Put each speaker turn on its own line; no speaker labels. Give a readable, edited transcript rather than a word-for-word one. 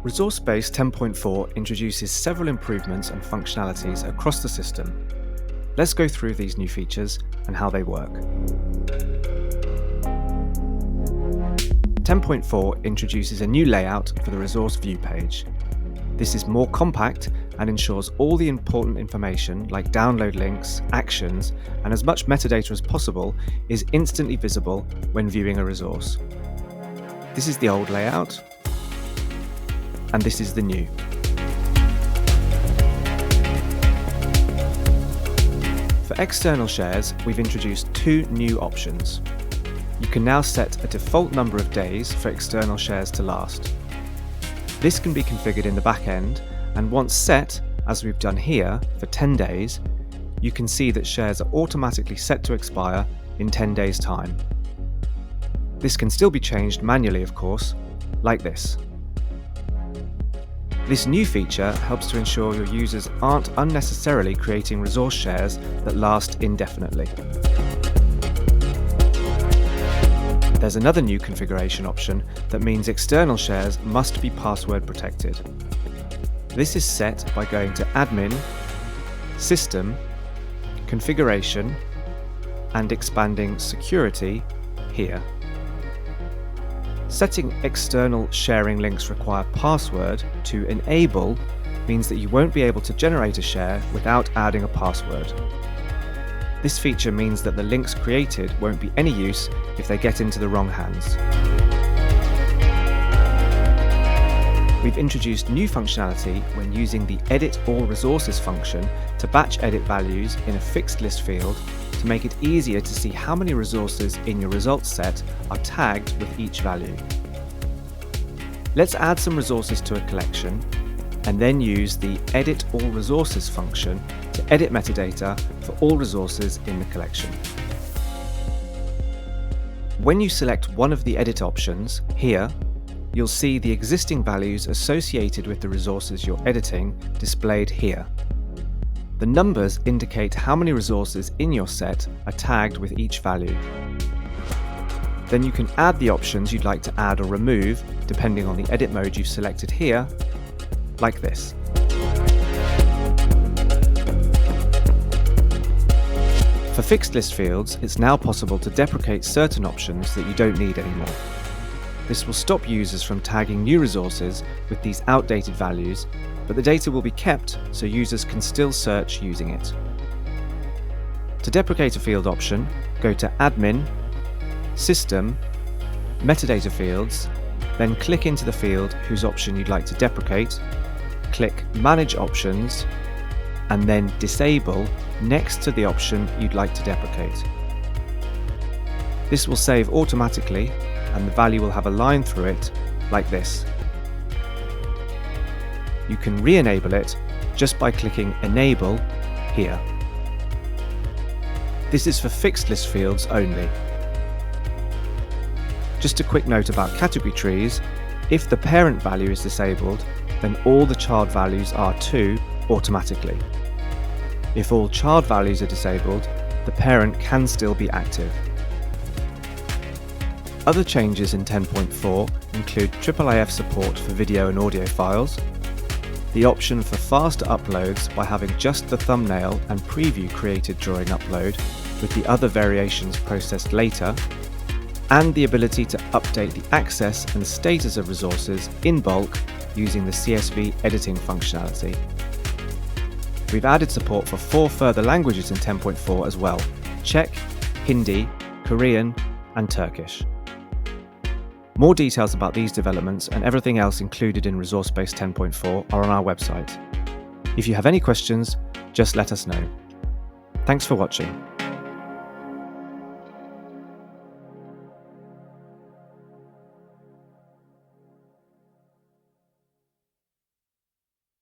ResourceSpace 10.4 introduces several improvements and functionalities across the system. Let's go through these new features and how they work. 10.4 introduces a new layout for the resource view page. This is more compact and ensures all the important information like download links, actions, and as much metadata as possible is instantly visible when viewing a resource. This is the old layout, and this is the new. For external shares, we've introduced two new options. You can now set a default number of days for external shares to last. This can be configured in the back end, and once set, as we've done here, for 10 days, you can see that shares are automatically set to expire in 10 days' time. This can still be changed manually, of course, like this. This new feature helps to ensure your users aren't unnecessarily creating resource shares that last indefinitely. There's another new configuration option that means external shares must be password protected. This is set by going to Admin, System, Configuration, and expanding Security here. Setting external sharing links require password to enable means that you won't be able to generate a share without adding a password. This feature means that the links created won't be any use if they get into the wrong hands. We've introduced new functionality when using the Edit All Resources function to batch edit values in a fixed list field to make it easier to see how many resources in your results set are tagged with each value. Let's add some resources to a collection and then use the Edit All Resources function to edit metadata for all resources in the collection. When you select one of the edit options, here, you'll see the existing values associated with the resources you're editing displayed here. The numbers indicate how many resources in your set are tagged with each value. Then you can add the options you'd like to add or remove depending on the edit mode you've selected here, like this. For fixed list fields, it's now possible to deprecate certain options that you don't need anymore. This will stop users from tagging new resources with these outdated values, but the data will be kept so users can still search using it. To deprecate a field option, go to Admin, System, Metadata Fields, then click into the field whose option you'd like to deprecate, click Manage Options, and then Disable next to the option you'd like to deprecate. This will save automatically, and the value will have a line through it, like this. You can re-enable it just by clicking Enable here. This is for fixed list fields only. Just a quick note about category trees: if the parent value is disabled, then all the child values are too automatically. If all child values are disabled, the parent can still be active. Other changes in 10.4 include IIIF support for video and audio files, the option for faster uploads by having just the thumbnail and preview created during upload, with the other variations processed later, and the ability to update the access and status of resources in bulk using the CSV editing functionality. We've added support for 4 further languages in 10.4 as well: Czech, Hindi, Korean, and Turkish. More details about these developments and everything else included in ResourceSpace 10.4 are on our website. If you have any questions, just let us know. Thanks for watching.